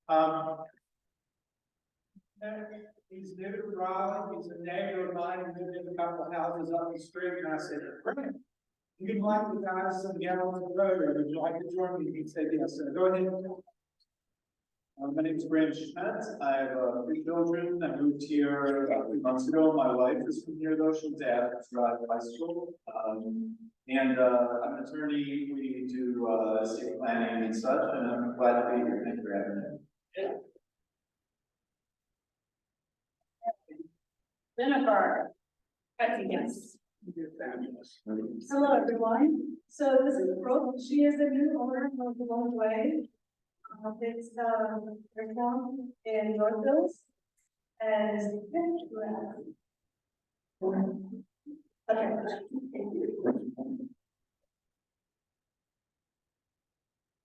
Um, he's new to Raleigh. He's a neighbor of mine. He lived in a couple of houses up the street, and I said, "Frank, you'd like to buy some gallons of Rotay. Would you like to join me?" He said, "Yes." So go ahead. My name is Brandon Schmidt. I have 3 children. I moved here 3 months ago. My wife is from here, though. She's at Raleigh High School. I'm an attorney. We do estate planning and such, and I'm glad to be here. Thank you for having me. Jennifer. Yes. Hello, everyone. So this is Brooke. She is the new owner of the Rotay. It's restaurant in Northville, and okay.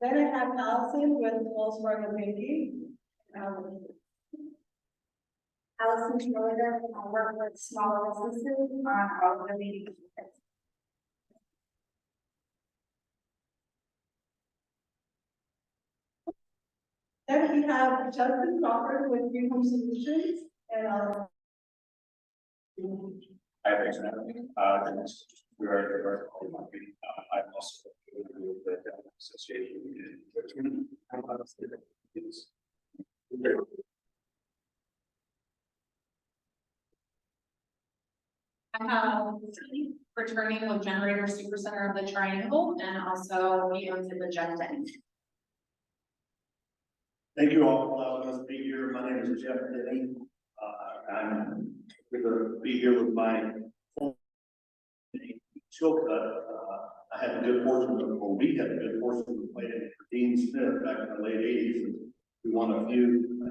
Then I have Allison with Wells Fargo Banking. Allison Schroeder, I work with smaller businesses on all of the meetings. Then we have Justin Crawford with Green Home Solutions and Hi, thanks for having me. We are I'm also with the association. I have returning with Generator Super Center of the Triangle, and also he owns the Jet Tank. Thank you all for allowing us to be here. My name is Jeff Denny. I'm going to be here with my children. I had the good fortune of, well, we had the good fortune of playing for Dean Smith back in the late 80s. And we won a few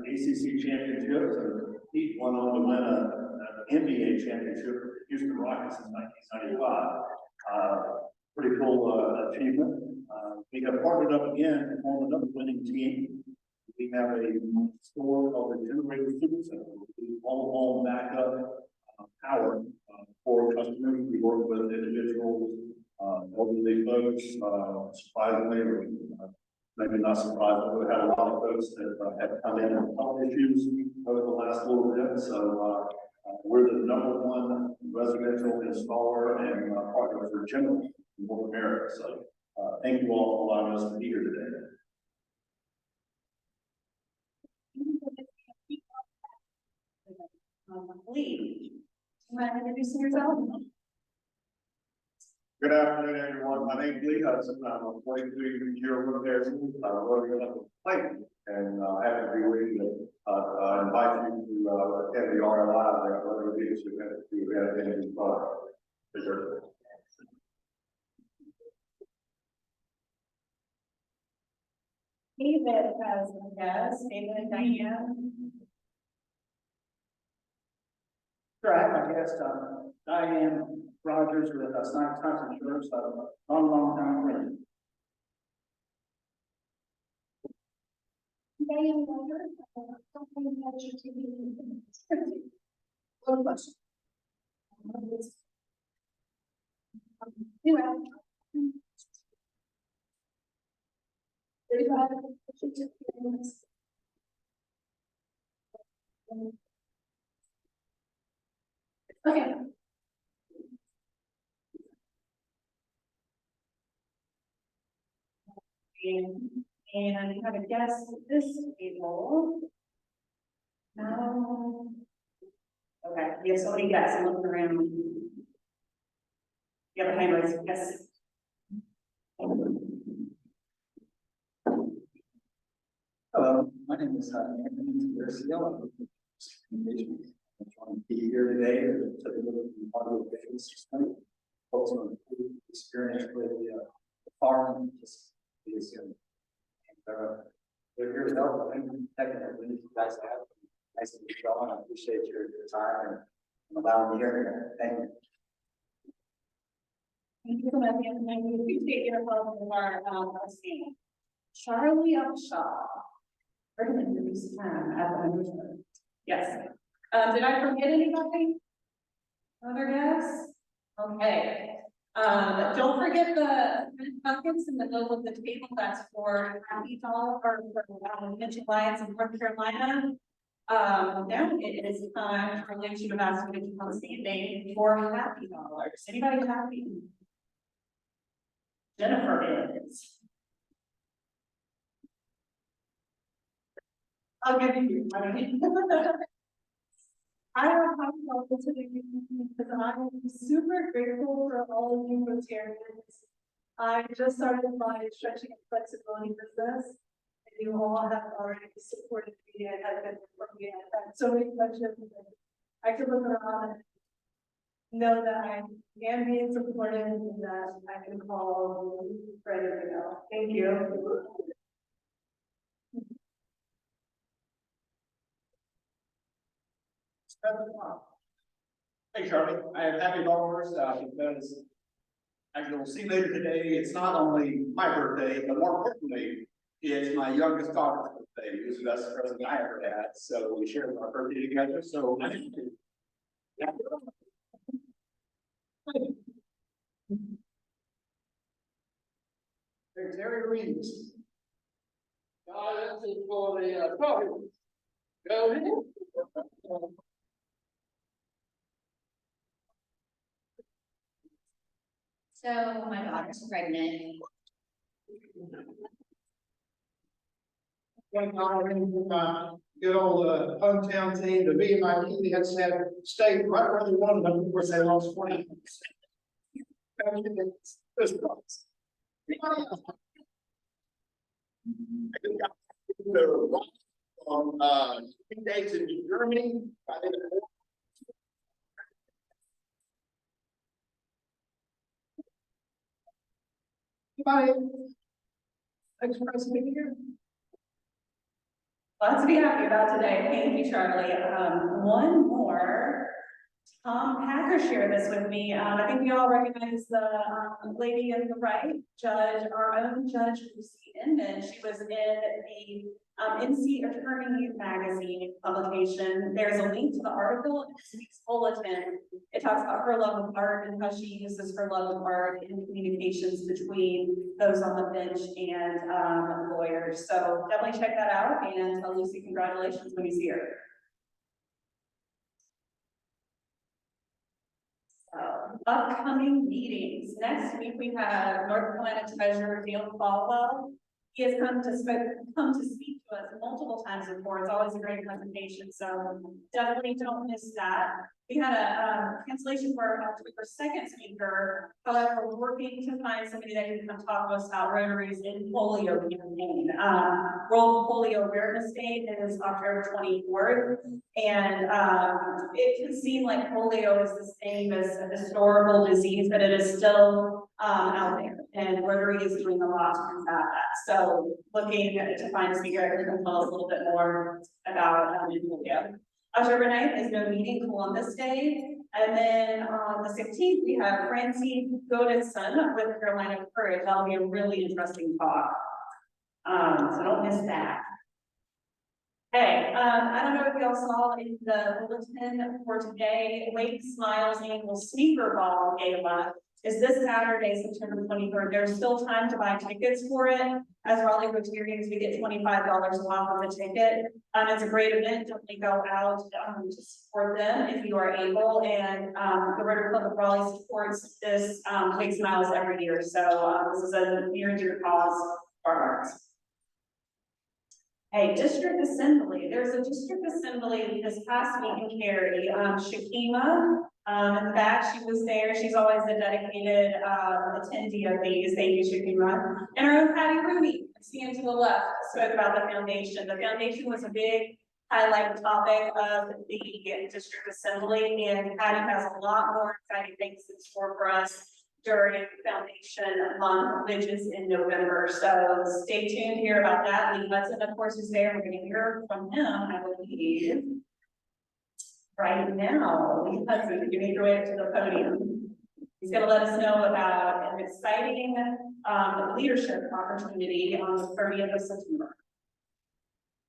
ACC championships, and he went on to win an NBA championship for the Houston Rockets in 1995. Pretty cool achievement. We have partnered up again and formed another winning team. We have a store called the Generator Super Center. We do home backup power for customers. We work with individuals, elderly folks, surprisingly, or maybe not surprisingly, we had a lot of folks that have come in with health issues over the last little bit. So we're the #1 residential installer and partner for General in North America. So thank you all for allowing us to be here today. Lee, you want to introduce yourself? Good afternoon, everyone. My name is Lee Hudson. I'm a 43-year-old there, running up a plate, and I have to be with you. I invite you to attend the RLI there, whether it is you have any product. David has a guest, David and Diane. Sure, I have my guest, Diane Rogers with Science Insurance, long time friend. Diane Rogers, something that you're taking. One question. Okay. And we have a guest at this table. Okay, we have so many guests. I'm looking around. You have a hand raised, yes. Hello, my name is Anthony Garcia. I'm trying to be here today to take a look at the model of business. Also, experience with the farm is they're here to help. I think technically you guys have. Nice to meet you all, and I appreciate your time and allowing me here. Thank you. Thank you so much, Anthony. We appreciate your help with our team. Charlie Upshaw. We're going to introduce him at the underscore. Yes. Did I forget anybody? Other guests? Okay. Don't forget the buckets in the middle of the table, that's for Happy Dog or for Mitchell Lions in North Carolina. Now it is time for Leadership of Masculine to come standing for Happy Dollars. Anybody happy? Jennifer is. I'll give you money. I don't have to go to the because I'm super grateful for all of you Rotarians. I just started my stretching and flexibility business, and you all have already supported me and have been supporting me. I've had so many questions. I could look around and know that I am being supported and that I can call ready to go. Thank you. Hey Charlie, I have happy dollars, because as you'll see later today, it's not only my birthday, but more importantly, it's my youngest daughter's birthday, who's the best present I ever had, so we shared our birthday together, so. There's Terry Reeves. This is for the, coffee. Go ahead. So my daughter's pregnant. One time, good old hometown team, the VMIT, they had said, stay right where they wanted them, of course, they lost 20. On 2 days in Germany. Bye. Thanks for being here. Lots to be happy about today. Thank you, Charlie. One more. Tom Hacker shared this with me. I think we all recognize the lady on the right, Judge, our own Judge Lucy Inman. She was in the NC Attorney magazine publication. There's a link to the article in this week's bulletin. It talks about her love of art and how she uses her love of art in communications between those on the bench and lawyers. So definitely check that out and tell Lucy congratulations when you see her. Upcoming meetings. Next week we have North Carolina Treasurer Dale Caldwell. He has come to speak to us multiple times before. It's always a great presentation, so definitely don't miss that. We had a cancellation for our October 2nd speaker. However, we're working to find somebody that can come talk to us about Rotary's in polio campaign. World Polio Awareness Day is October 24th, and it can seem like polio is the same as a historical disease, but it is still out there, and Rotary is doing a lot to combat that. So looking to find a speaker who can tell us a little bit more about polio. October 9th is no meeting, Columbus Day. And then on the 16th, we have Francine Godinson with Carolina Courage. That'll be a really interesting talk. So don't miss that. Hey, I don't know if y'all saw in the bulletin for today, Wake Smiles Annual Sneaker Ball Gala is this Saturday, September 23rd. There's still time to buy tickets for it. As Raleigh Rotarians, we get $25 off of the ticket. It's a great event. Definitely go out to support them if you are able. And the Rotary Club of Raleigh supports this Wake Smiles every year. So this is a near and dear cause for our hearts. Hey, district assembly. There's a district assembly this past week in Cary. Shakima, in the back, she was there. She's always a dedicated attendee of these. Thank you, Shakima. And our own Patty Rooney, seeing to the left, spoke about the foundation. The foundation was a big highlight topic of the district assembly, and Patty has a lot more exciting things in store for us during Foundation Month, which is in November. So stay tuned here about that. Lee Hudson, of course, is there. We're going to hear from him, I believe. Right now, Lee Hudson, you make your way up to the podium. He's going to let us know about an exciting leadership opportunity on the 30th of September.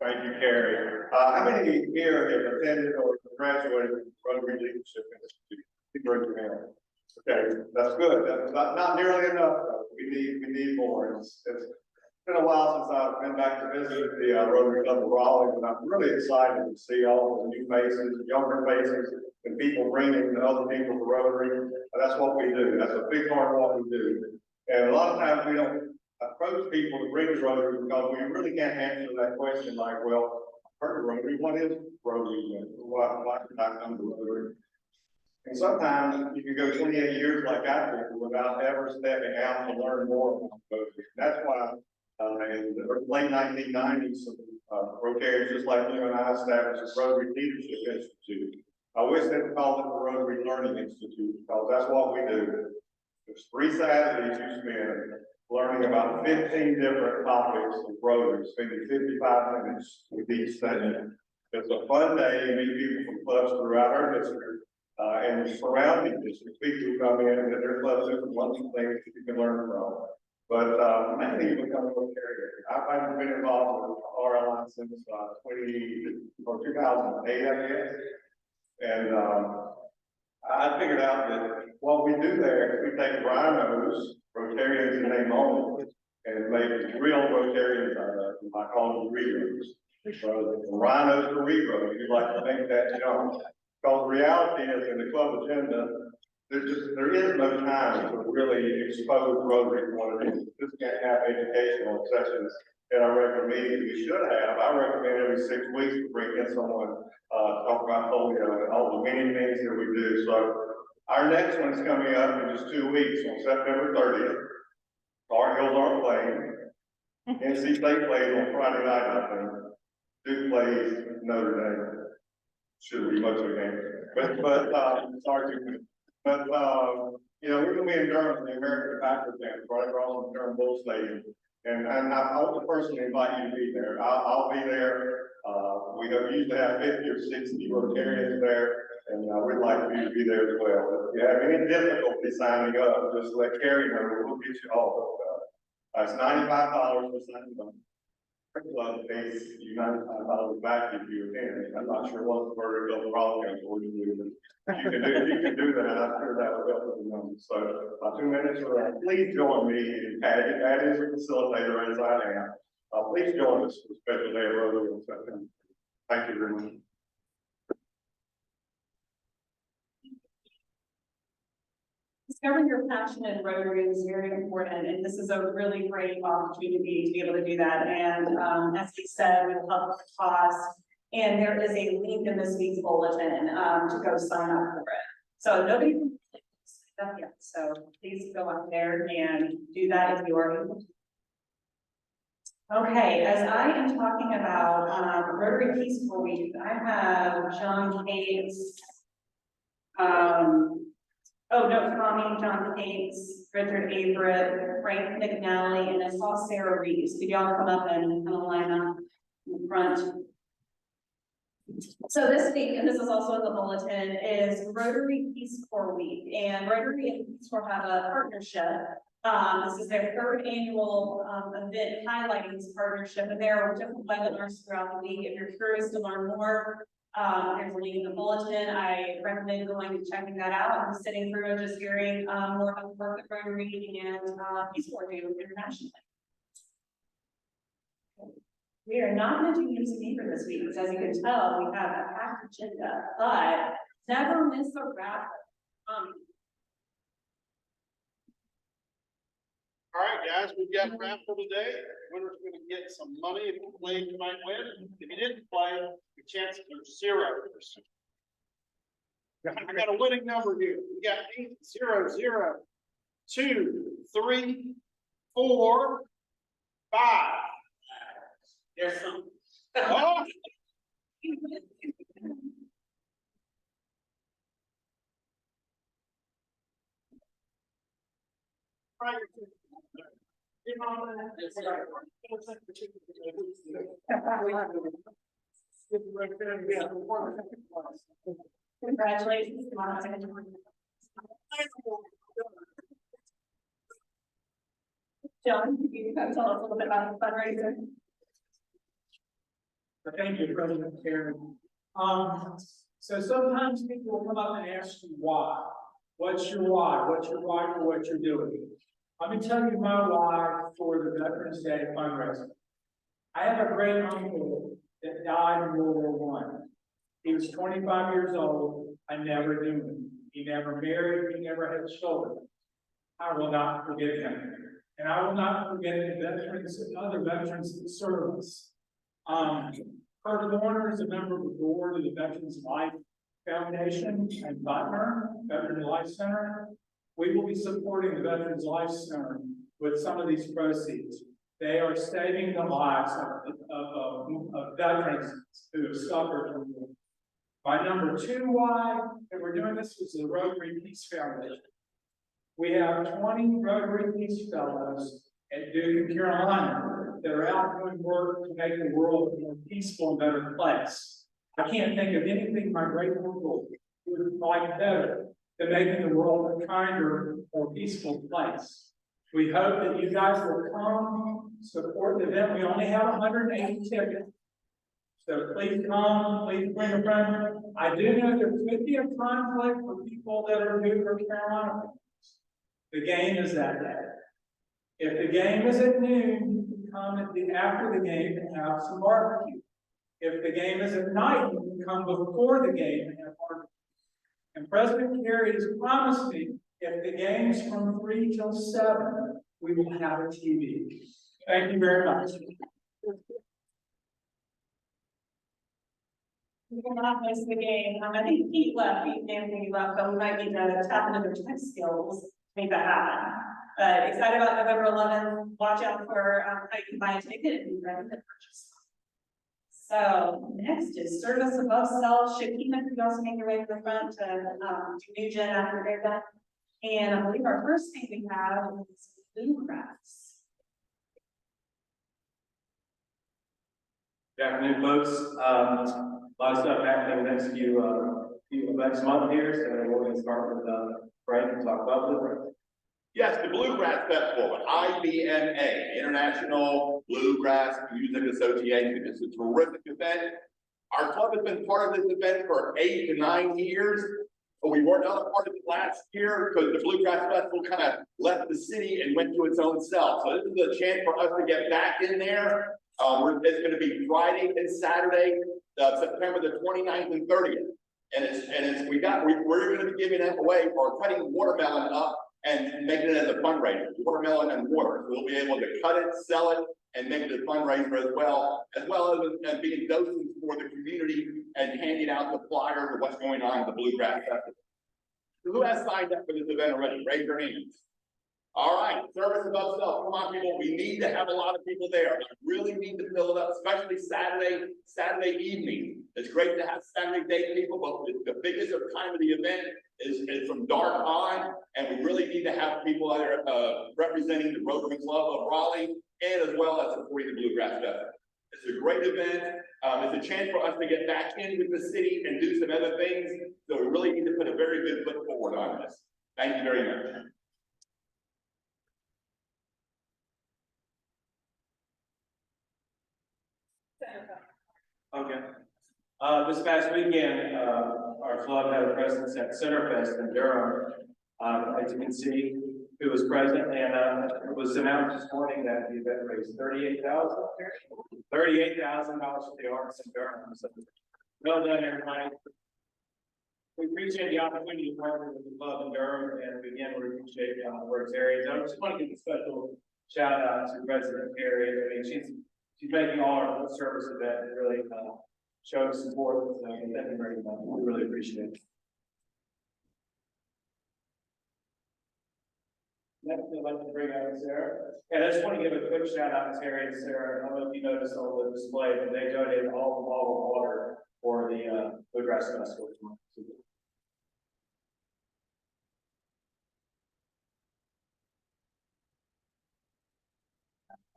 Thank you, Carrie. How many here have attended or graduated from Rotary Leadership Institute? Raise your hand. Okay, that's good. That's not nearly enough, though. We need more. It's been a while since I've been back to visit the Rotary Club of Raleigh, and I'm really excited to see all the new faces, younger faces, and people bringing other people to Rotary. That's what we do. That's a big part of what we do. And a lot of times we don't approach people to bring to Rotary because we really can't answer that question like, well, I've heard of Rotary, what is Rotary? Why did I come to Rotary? And sometimes you can go 28 years like I did without ever stepping out to learn more about Rotary. That's why in the late 1990s, Rotarians just like you and I established the Rotary Leadership Institute. I wish they would call it the Rotary Learning Institute because that's what we do. There's 3 Saturdays you spend learning about 15 different topics of Rotary, spending 55 minutes with each session. It's a fun day. You meet people from clubs throughout our district and surrounding districts. People who come in and their clubs different wonderful things that you can learn from. But mainly you become a Rotarian. I've been involved with RLI since 2008, I guess. And I figured out that what we do there is we take rhinos, Rotarians in name only, and make real Rotarians out of them. I call them Reros. So the rhinos are Reros. We like to make that jump. Because the reality is in the club agenda, there is no time to really expose Rotary to what it is. We just can't have educational sessions at our regular meetings. We should have. I recommend every 6 weeks to bring in someone talk about polio and all the many things that we do. So our next one is coming up in just 2 weeks on September 30th. Tar Heels aren't playing. NC State plays on Friday night, I think. Duke plays Notre Dame. Shouldn't be much of a game. But sorry, Duke. But you know, we're gonna be in Durham, the American Tobacco Dance, right across from Durham Bull Stadium. And I want to personally invite you to be there. I'll be there. We usually have 50 or 60 Rotarians there, and we'd like for you to be there as well. If you have any difficulty signing up, just let Carrie know. We'll get you all hooked up. It's $95 for signing up. Club pays you $95 back if you attend. I'm not sure what the verdict of the Raleigh County Board is doing. You can do that. I'm sure that will help with the numbers. So my 2 minutes are up. Please join me in Patty is a facilitator as I am. Please join us for a special day of Rotary on September. Thank you very much. Discovering your passion in Rotary is very important, and this is a really great opportunity to be able to do that. And as he said, we love the cost, and there is a link in this week's bulletin to go sign up for it. So nobody can sign up yet, so please go up there and do that if you are able to. Okay, as I am talking about Rotary Peace Corps Week, I have John Cates, Tommy, John Cates, Richard Averett, Frank McNally, and I saw Sarah Reeves. Could y'all come up and kind of line up in front? So this week, and this is also in the bulletin, is Rotary Peace Corps Week, and Rotary and Peace Corps have a partnership. This is their 3rd annual event highlighting this partnership, and there are different webinars throughout the week. If you're curious to learn more, there's a link in the bulletin. I recommend going and checking that out. I'm sitting through and just hearing more about the work that Rotary and Peace Corps do internationally. We are not going to do music either this week, because as you can tell, we have a packed agenda, but never miss a raffle. All right, guys, we've got a raffle today. Winner's going to get some money. If you played, you might win. If you didn't play, your chances are 0%. I got a winning number here. We got 8, 0, 0, 2, 3, 4, 5. There's some. Oh! Right. Congratulations. John, can you tell us a little bit about the fundraiser? Thank you, President Karen. So sometimes people will come up and ask you why. What's your why? What's your why for what you're doing? Let me tell you my why for the Veterans Day fundraiser. I have a great uncle that died in World War One. He was 25 years old. I never knew him. He never married. He never had children. I will not forget him. And I will not forget the veterans and other veterans that serve us. Kurt Warner is a member of the board of the Veterans Life Foundation and Butner Veteran Life Center. We will be supporting the Veterans Life Center with some of these proceeds. They are saving the lives of veterans who have suffered from war. My number two why, and we're doing this, is the Rotary Peace Foundation. We have 20 Rotary Peace Fellows at Duke and Carolina that are out doing work to make the world a more peaceful and better place. I can't think of anything my great uncle would like better than making the world a kinder, more peaceful place. We hope that you guys will come support the event. We only have 180 tickets. So please come, please bring a friend. I do know there could be a conflict for people that are Duke or Carolina. The game is that day. If the game is at noon, you can come after the game and have some barbecue. If the game is at night, you can come before the game and have barbecue. And President Kerry has promised me, if the game's from 3 till 7, we will have a TV. Thank you very much. We will not miss the game. I think Pete left, Pete and Anthony left, but we might need to tap into their tech skills to make that happen. But excited about November 11th. Watch out for how you can buy a ticket and be ready to purchase. So next is service above cell shipping. You also make your way to the front to do new gen after they're done. And I believe our first thing we have is bluegrass. Good afternoon, folks. A lot of stuff happening next next month here, so we're going to start with Frank and talk about bluegrass. Yes, the Bluegrass Festival at IBMA, International Bluegrass Music Association. It's a terrific event. Our club has been part of this event for 8 to 9 years. But we weren't a part of it last year because the Bluegrass Festival kind of left the city and went to its own self. So this is a chance for us to get back in there. It's going to be Friday and Saturday, September the 29th and 30th. And we're going to be giving it away or cutting watermelon up and making it as a fundraiser, watermelon and water. So we'll be able to cut it, sell it, and make it a fundraiser as well as being docents for the community and handing out the flyers of what's going on at the Bluegrass Festival. So who has signed up for this event already? Raise your hands. All right, service above self. Come on, people. We need to have a lot of people there. We really need to fill it up, especially Saturday evening. It's great to have Saturday day people, but the biggest time of the event is from dark on, and we really need to have people there representing the Rotary Club of Raleigh and as well as supporting the Bluegrass Festival. It's a great event. It's a chance for us to get back in with the city and do some other things. So we really need to put a very good foot forward on this. Thank you very much. Okay. This past weekend, our club had a presence at Centerfest in Durham. As you can see, who was present, and it was announced this morning that the event raised $38,000 for the arts in Durham. So, well done, everybody. We appreciate the opportunity to partner with the club in Durham, and again, we appreciate Works areas. I just want to give a special shout out to President Carey. I mean, she's making all our service events really show support. So thank you very much. We really appreciate it. Next, I'd like to bring out Sarah. And I just want to give a quick shout out to Terry and Sarah. I don't know if you noticed on the display, but they donated all the bottled water for the Bluegrass Festival.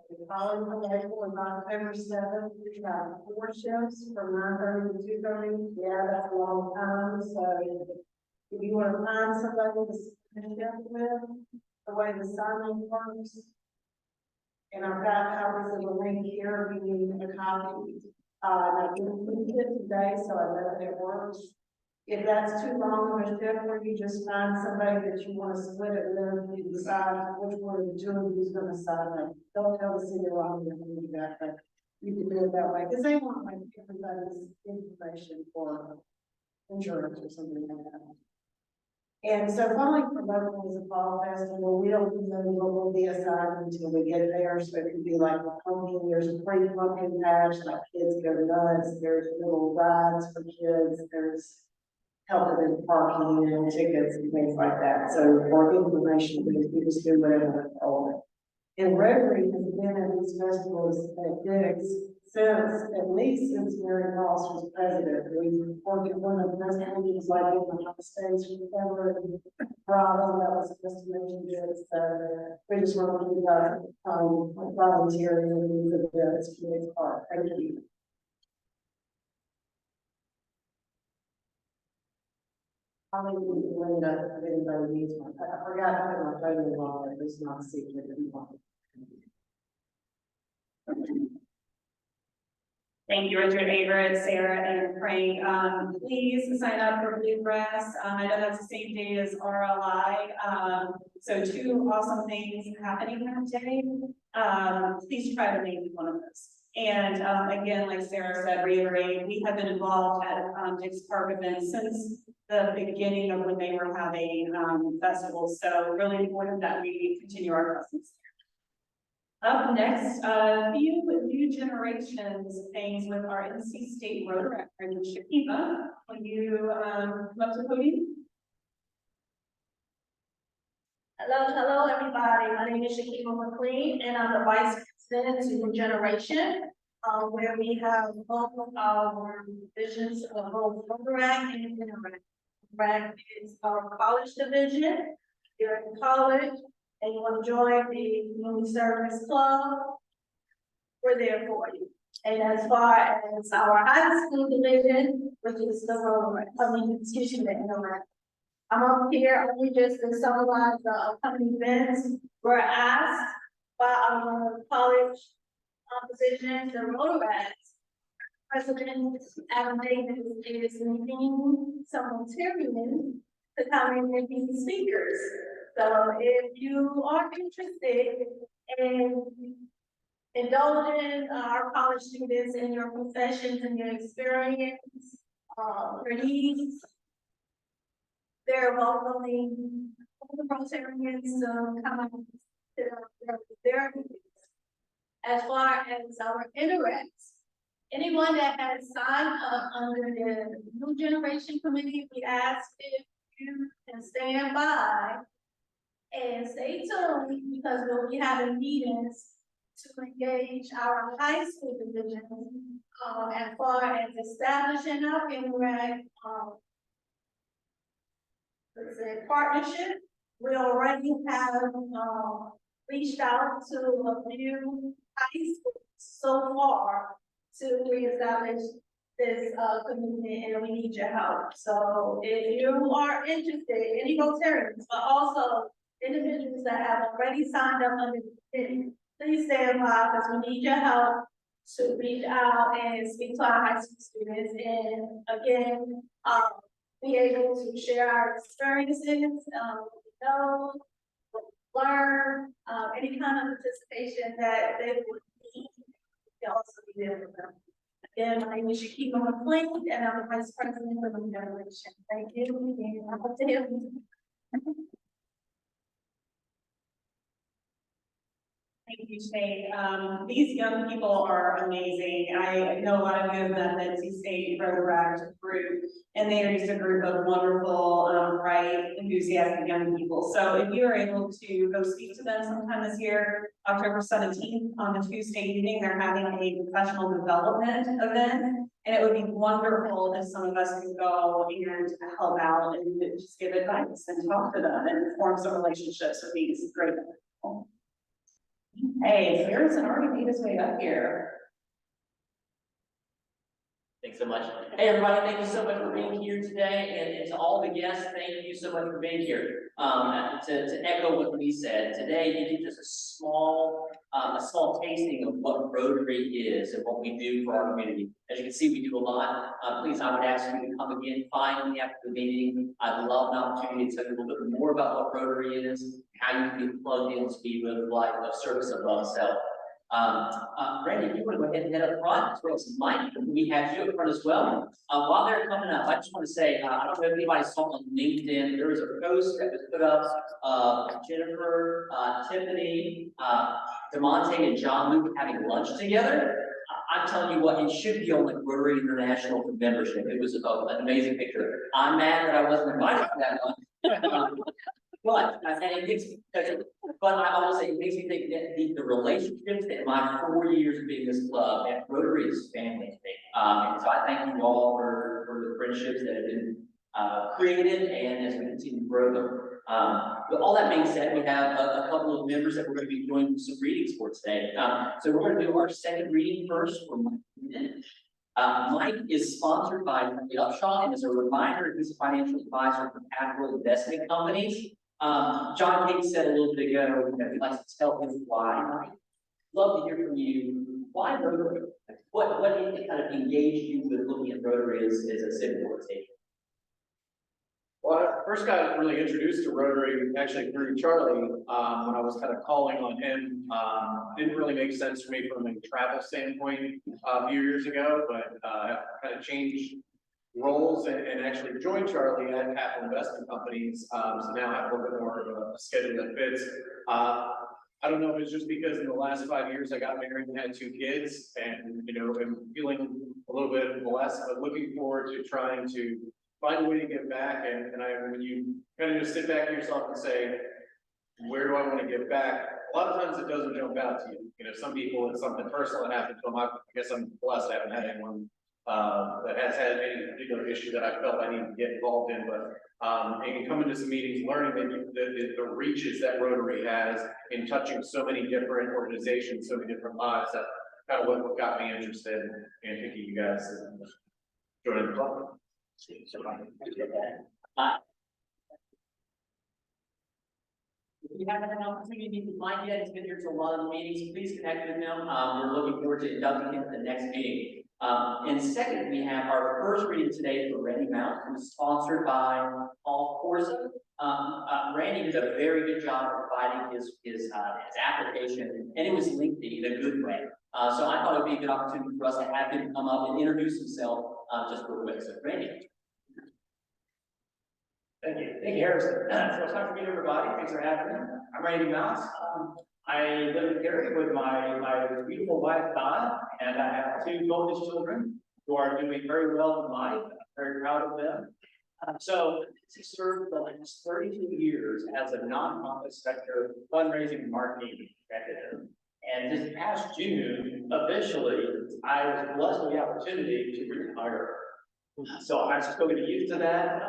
The following schedule is October 7th. We have 4 shifts from 9:30 to 2:30. Yeah, that's a long time. So if you want to find somebody to shift with, the way the signing works. And I've got copies of the link here if you need a copy. I didn't read it today, so I know that it works. If that's too long of a shift where you just find somebody that you wanna split it with, you decide which one of the two of you is gonna sign up. Don't tell the city around you to do that, but you can do it that way, because they want like everybody's information for insurance or something like that. And so following for local is a fall festival, we don't know what will be assigned until we get there, so it could be like a pumpkin, there's a free pumpkin patch, like kids go nuts, there's little rides for kids, there's helping in parking and tickets and things like that, so for information, we just do whatever we're told. And Rotary has been at these festivals at Dick's since, at least since Mary Ross was president. We worked at one of the best meetings like in the United States, ever in Raleigh, that was just mentioned it. So we just want to keep our, volunteering and for the community part. Thank you. How many people end up, if anybody needs one? I forgot to put my phone in on it, it's not a secret if you want. Thank you, Richard, Avery, Sarah, and Frank. Please sign up for Bluegrass. I know that's the same day as RLI. So two awesome things happening that day. Please try to make one of those. And again, like Sarah said, reiterate, we have been involved at Dick's Park events since the beginning of when they were having festivals. So really important that we continue our presence. Up next, a few new generations things with our NC State Rotary and Shakima. Will you come up to the podium? Hello, everybody. My name is Shakima McLean, and I'm the Vice President to New Generation, where we have both of our divisions of both Rotary and Interact. Interact is our college division. You're in college, and you want to join the Community Service Club, we're there for you. And as far as our high school division, which is the Rotary, excuse me, the Interact. I'm up here only just to summarize the upcoming events. We're asked by our college position, the Rotary President Adam Davis is meeting some Rotarians to come in and be speakers. So if you are interested in indulging our college students in your professions and your experience, your needs, they're welcoming the Rotarians to come out to their needs. As far as our interacts, anyone that has signed up under the New Generation Committee, we ask if you can stand by and stay tuned because we'll be having meetings to engage our high school division as far as establishing our Interact partnership. We already have reached out to a few high schools so far to reestablish this commitment, and we need your help. So if you are interested, any Rotarians, but also individuals that have already signed up under the committee, please stand by because we need your help to reach out and speak to our high school students, and again, be able to share our experiences, know, learn, any kind of participation that they would need. We also be there for them. Again, my name is Shakima McLean, and I'm the Vice President for the New Generation. Thank you. And I'm up to you. Thank you, Shay. These young people are amazing. I know a lot of you have met the NC State Rotary group, and they are just a group of wonderful, bright, enthusiastic young people. So if you are able to go speak to them sometime this year, October 17th on a Tuesday evening, they're having a professional development event, and it would be wonderful if some of us could go and help out and just give advice and talk to them and form some relationships with these great people. Hey, Harrison already made his way up here. Thanks so much. Hey, everybody, thank you so much for being here today, and to all the guests, thank you so much for being here. To echo what Lee said, today you get just a small tasting of what Rotary is and what we do for our community. As you can see, we do a lot. Please, I would ask you to come again finally after the meeting. I'd love an opportunity to tell you a little bit more about what Rotary is, how you can be plugged in to be with life of service above self. Randy, if you want to go ahead and head up front, as well as Mike, we have you up front as well. While they're coming up, I just want to say, I don't know if anybody saw on LinkedIn, there was a post that was put up, Jennifer, Tiffany, DeMonte and John Luke having lunch together. I'm telling you what, it should be on like Rotary International for membership. It was an amazing picture. I'm mad that I wasn't invited to that one. But I will say, it makes me think that the relationships that my 4 years of being this club, that Rotary is family to me. And so I thank you all for the friendships that have been created, and as we continue to grow them. With all that being said, we have a couple of members that we're going to be doing some readings for today. So we're going to do our second reading first for Mike. Mike is sponsored by the Upshaw, and as a reminder, he's a financial advisor for capital investment companies. John King said a little bit ago that we'd like to tell him why. Mike, love to hear from you. Why Rotary? What kind of engaged you with looking at Rotary as a civic organization? Well, I first got really introduced to Rotary actually through Charlie when I was kind of calling on him. Didn't really make sense for me from a travel standpoint a few years ago, but kind of changed roles and actually joined Charlie at capital investment companies. So now I have a little bit more of a schedule that fits. I don't know if it's just because in the last 5 years I got married and had 2 kids, and I'm feeling a little bit blessed, but looking forward to trying to find a way to give back. And when you kind of just sit back to yourself and say, where do I want to give back? A lot of times it doesn't jump out to you. Some people, it's something personal that happened to them. I guess I'm blessed I haven't had anyone that has had any particular issue that I felt I need to get involved in, but you can come into some meetings learning that the reaches that Rotary has in touching so many different organizations, so many different lives. That kind of what got me interested in picking you guys and joining the club. If you haven't had an opportunity to find yet, he's been here to a lot of the meetings. Please connect with him. We're looking forward to inducting him at the next meeting. And second, we have our first reading today for Randy Mount, who is sponsored by Paul Corsa. Randy did a very good job of providing his application, and it was lengthy in a good way. So I thought it would be a good opportunity for us to have him come up and introduce himself just real quick. So, Randy. Thank you, Harrison. So it's time to meet everybody. Thanks for having me. I'm Randy Mouse. I live in Cary with my beautiful wife, Donna, and I have 2 bonus children who are doing very well in life. I'm very proud of them. So I served the last 32 years as a nonprofit sector fundraising and marketing executive. And this past June, officially, I was blessed with the opportunity to retire. So I'm still getting used to that,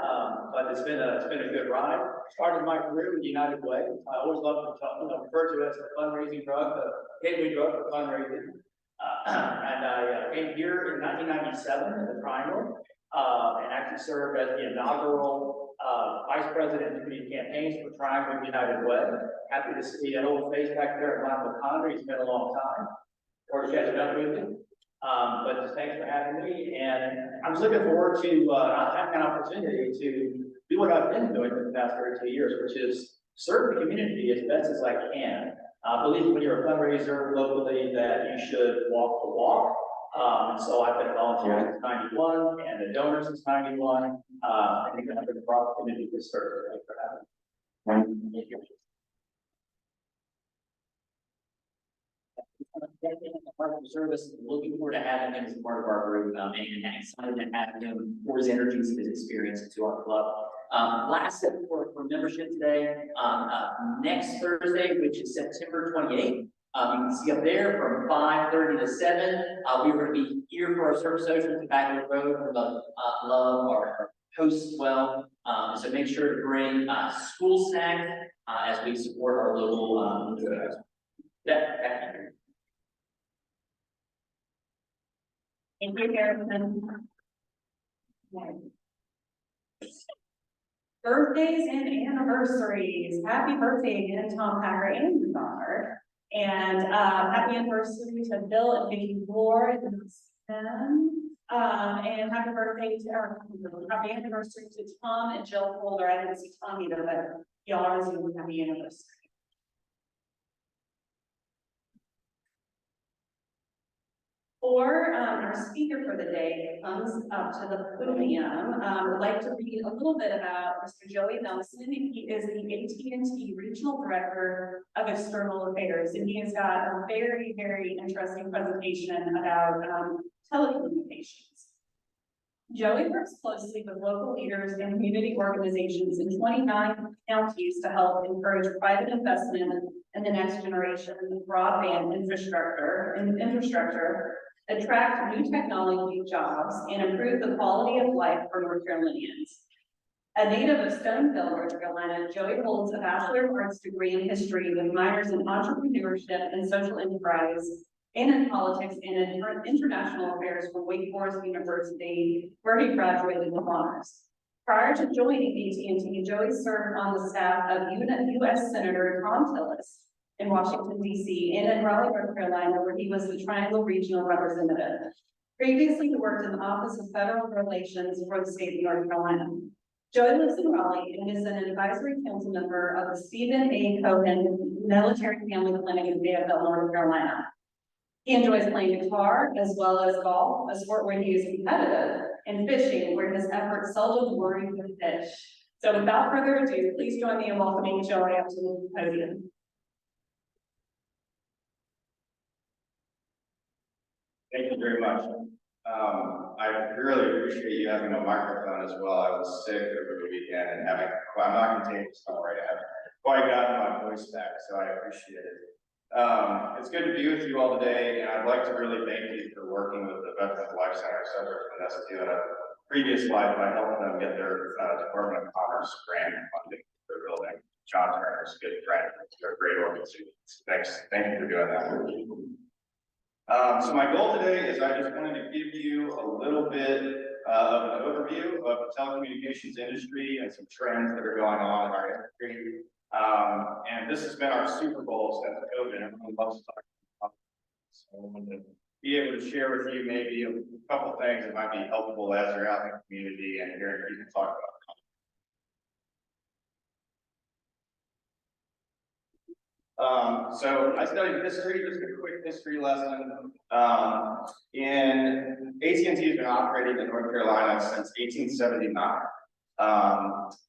but it's been a good ride. Started my career with United Way. I always love to refer to it as the fundraising drug, the gateway drug for fundraising. And I came here in 1997 in the Triangle, and actually served as the inaugural Vice President of Community Campaigns for Triangle United Way. Happy to see an old face back there at Michael Condry. It's been a long time. Or to catch up with you. But just thanks for having me, and I'm just looking forward to having an opportunity to do what I've been doing for the past 32 years, which is serve the community as best as I can. I believe when you're a fundraiser locally that you should walk the walk. And so I've been a volunteer since 91 and a donor since 91. I think I've been a opportunity to serve. Thanks for having me. Thank you. Part of the service, looking forward to having him as a part of our group, and excited to have him for his energies and his experience into our club. Last step for membership today, next Thursday, which is September 28th. You can see up there from 5:30 to 7. We're going to be here for our service social at the back of the road for the love our hosts as well. So make sure to bring school snacks as we support our local. Thank you, Harrison. Birthdays and anniversaries. Happy birthday again, Tom Packer and your daughter. And happy anniversary to Bill and Vicki Ward and happy birthday to happy anniversary to Tom and Jill Holder. I didn't see Tom either, but y'all are doing happy anniversary. For our speaker for the day comes up to the podium. I'd like to read a little bit about Mr. Joey Nelson. He is the AT&T Regional Director of External Affairs, and he has got a very, very interesting presentation about telecommunications. Joey works closely with local leaders and community organizations in 29 counties to help encourage private investment in the next generation broadband infrastructure, attract new technology jobs, and improve the quality of life for North Carolinians. A native of Stoneville, North Carolina, Joey holds a Bachelor of Arts degree in history with minors in entrepreneurship and social enterprise, and in politics and in international affairs from Wake Forest University, where he graduated with honors. Prior to joining AT&T, Joey served on the staff of U.S. Senator Tom Tillis in Washington, D.C., and in Raleigh, North Carolina, where he was the Triangle Regional Representative. Previously, he worked in the Office of Federal Relations for the state of North Carolina. Joey lives in Raleigh and is an advisory council member of the Stephen A. Cohen Military Family Clinic in Fayetteville, North Carolina. He enjoys playing guitar as well as golf, a sport where he is competitive, and fishing, where his efforts seldom worry with fish. So without further ado, please join me in welcoming Joey up to the podium. Thank you very much. I really appreciate you having a microphone as well. I was sick over the weekend and I'm not contagious, don't worry, I haven't quite gotten my voice back, so I appreciate it. It's good to be with you all today, and I'd like to really thank you for working with the Veterans Life Center, Center for Vanessa too, in a previous life by helping them get their Department of Commerce grant funding for their building. John Turner's a good friend. They're a great organization. Thank you for doing that. So my goal today is I just wanted to give you a little bit of an overview of the telecommunications industry and some trends that are going on in our industry. And this has been our Super Bowl since COVID. Everyone loves to talk about it. So I wanted to be able to share with you maybe a couple things that might be helpful as you're out in the community and hearing people talk about it. So I studied history, just a quick history lesson. In AT&T has been operating in North Carolina since 1879.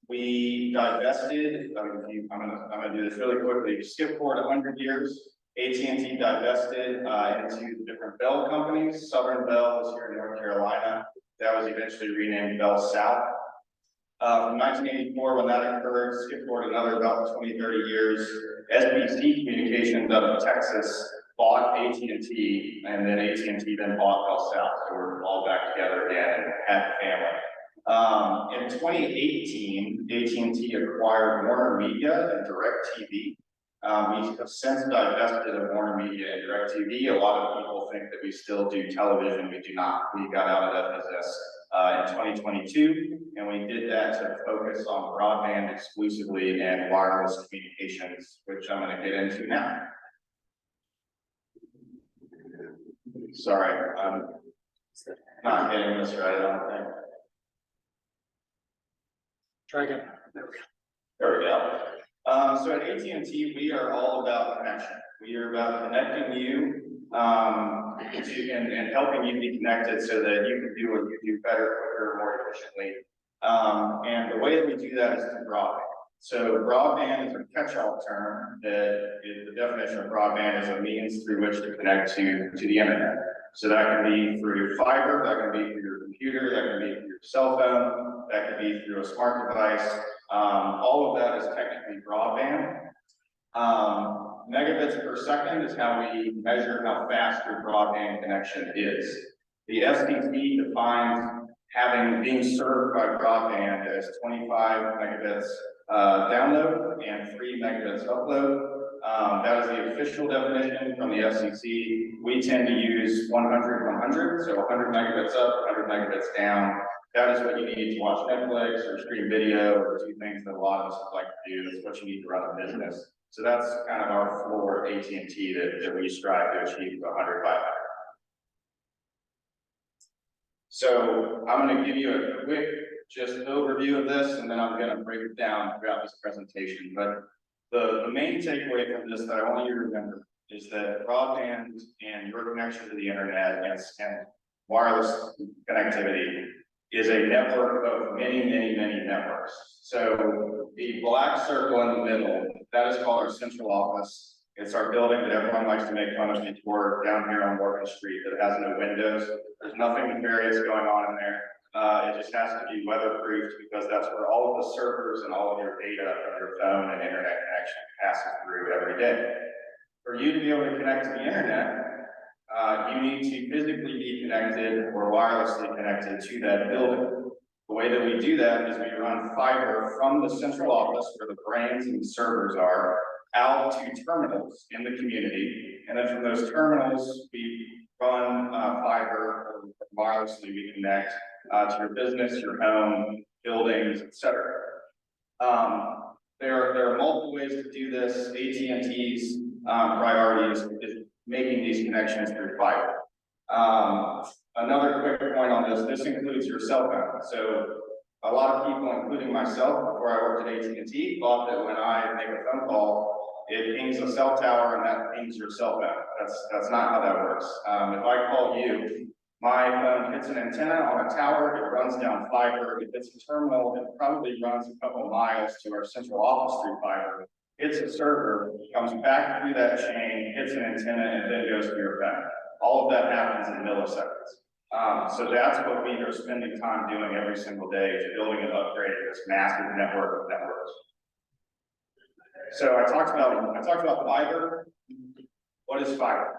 We divested, I'm gonna do this really quickly, skip forward 100 years. AT&T divested into the different Bell companies. Southern Bell was here in North Carolina. That was eventually renamed Bell South. From 1984, when that occurred, skip forward another about 20, 30 years, SBC Communications out of Texas bought AT&T, and then AT&T then bought Bell South. So we're all back together again and had family. In 2018, AT&T acquired Warner Media and DirecTV. We have since divested of Warner Media and DirecTV. A lot of people think that we still do television. We do not. We got out of that business in 2022, and we did that to focus on broadband exclusively and wireless communications, which I'm going to get into now. Sorry, I'm not getting this right, I don't think. Try again. There we go. So at AT&T, we are all about connection. We are about connecting you and helping you be connected so that you can do what you do better, quicker, more efficiently. And the way that we do that is through broadband. So broadband is a catch-all term that the definition of broadband is a means through which to connect to the internet. So that can be through fiber, that can be through your computer, that can be through your cell phone, that can be through a smart device. All of that is technically broadband. Megabits per second is how we measure how fast your broadband connection is. The FCC defines being served by broadband as 25 megabits download and 3 megabits upload. That is the official definition from the FCC. We tend to use 100, so 100 megabits up, 100 megabits down. That is what you need to watch Netflix or stream video or do things that a lot of us like to do. It's what you need to run a business. So that's kind of our floor AT&T that we strive to achieve 100 by 100. So I'm going to give you a quick just overview of this, and then I'm going to break it down throughout this presentation. But the main takeaway from this that I want you to remember is that broadband and your connection to the internet and wireless connectivity is a network of many networks. So the black circle in the middle, that is called our central office. It's our building that everyone likes to make fun of me for down here on Morgan Street that has no windows. There's nothing nefarious going on in there. It just has to be weatherproofed because that's where all of the servers and all of your data from your phone and internet connection passes through every day. For you to be able to connect to the internet, you need to physically be connected or wirelessly connected to that building. The way that we do that is we run fiber from the central office where the brains and servers are out to terminals in the community. And then from those terminals, we run fiber or wirelessly we connect to your business, your home, buildings, etc. There are multiple ways to do this. AT&T's priority is making these connections through fiber. Another quick point on this includes your cell phone. So a lot of people, including myself, before I worked at AT&T, thought that when I make a phone call, it pings a cell tower and that pings your cell phone. That's not how that works. If I call you, my phone hits an antenna on a tower, it runs down fiber, it hits a terminal, it probably runs a couple of miles to our central office through fiber, hits a server, comes back through that chain, hits an antenna, and then goes to your phone. All of that happens in milliseconds. So that's what we are spending time doing every single day, is building and upgrading this massive network of networks. So I talked about fiber. What is fiber?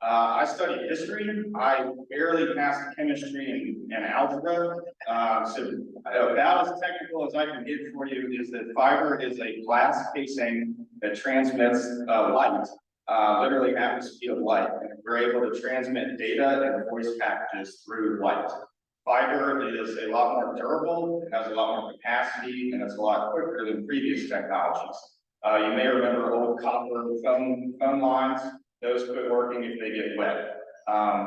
I studied history. I barely passed chemistry and algebra. So about as technical as I can get for you is that fiber is a glass casing that transmits light, literally half the speed of light. And we're able to transmit data and voice packages through light. Fiber is a lot more durable, it has a lot more capacity, and it's a lot quicker than previous technologies. You may remember old copper phone lines. Those quit working if they get wet.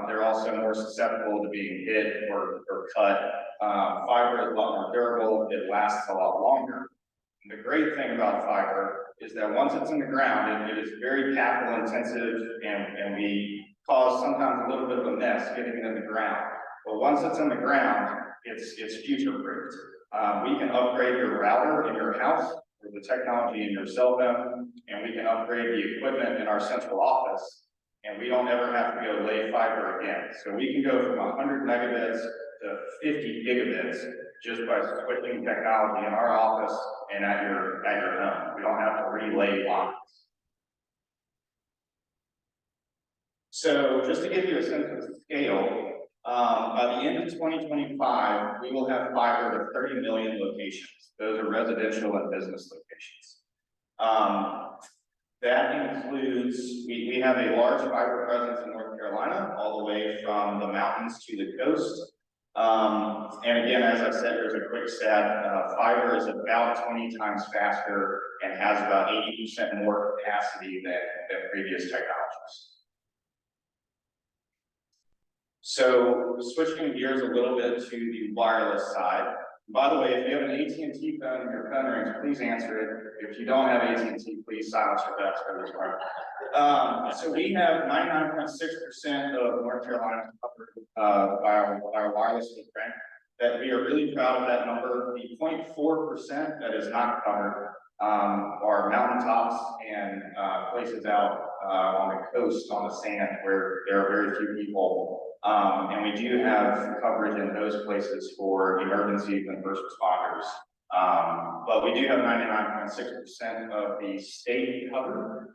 They're also more susceptible to being hit or cut. Fiber is a lot more durable, it lasts a lot longer. And the great thing about fiber is that once it's in the ground, it is very capital intensive and we cause sometimes a little bit of a mess getting it in the ground. But once it's in the ground, it's future-proofed. We can upgrade your router in your house or the technology in your cell phone, and we can upgrade the equipment in our central office, and we don't ever have to go lay fiber again. So we can go from 100 megabits to 50 gigabits just by switching technology in our office and at your home. We don't have to relay lines. So just to give you a sense of scale, by the end of 2025, we will have fiber to 30 million locations. Those are residential and business locations. That includes, we have a large fiber presence in North Carolina, all the way from the mountains to the coast. And again, as I said, there's a quick stat, fiber is about 20 times faster and has about 80% more capacity than previous technologies. So switching gears a little bit to the wireless side. By the way, if you have an AT&T phone and your phone rings, please answer it. If you don't have AT&T, please silence your bets for this part. So we have 99.6% of North Carolina covered by our wireless footprint. That we are really proud of that number. The 0.4% that is not covered are mountaintops and places out on the coast, on the sand, where there are very few people. And we do have coverage in those places for emergencies and first responders. But we do have 99.6% of the state covered.